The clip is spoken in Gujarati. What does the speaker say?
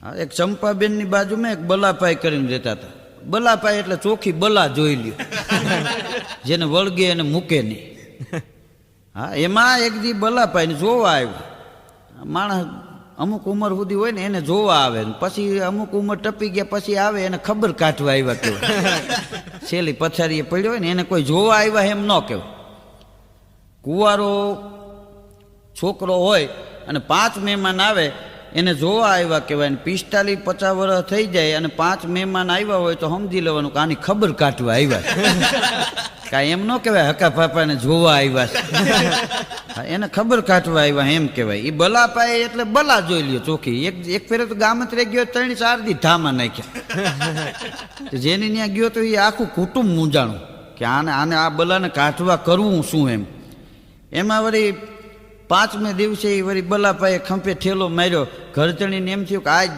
હા, એક ચંપાબેનની બાજુમાં એક બલાપાઈ કરીને રહેતા હતા. બલાપાઈ એટલે ચોખ્ખી બલા જોઈ લ્યો, જેને વળગે એને મૂકે નહીં. હા, એમાં એક દી બલાપાઈને જોવા આવ્યો. માણસ અમુક ઉંમર સુધી હોય ને એને જોવા આવે, પછી અમુક ઉંમર ટપી ગયા પછી આવે એને ખબર કાઢવા આવ્યા કહેવાય. છેલ્લી પથારીએ પડ્યો હોય ને એને કોઈ જોવા આવ્યા એમ ન કહેવાય. કુંવારો છોકરો હોય અને 5 મહેમાન આવે એને જોવા આવ્યા કહેવાય. 45-50 વર્ષ થઈ જાય અને 5 મહેમાન આવ્યા હોય તો સમજી લેવાનું કે આની ખબર કાઢવા આવ્યા. કાંઈ એમ ન કહેવાય હકા પાપાને જોવા આવ્યા છે, એને ખબર કાઢવા આવ્યા એમ કહેવાય. એ બલા પાય એટલે બલા જોઈ લ્યો ચોખ્ખી. એક ફેરે તો ગામત્રે ગયો 3-4 દી ધામા નાખ્યા. જેની ત્યાં ગયો તો એ આખું કુટુંબ મૂંઝાણું કે આને આ બલાને કાઢવા કરવું શું એમ. એમાં વળી 5મે દિવસે વળી બલાપાએ ખંભે ઠેલો માર્યો. ઘરધણીને એમ થયું કે આજ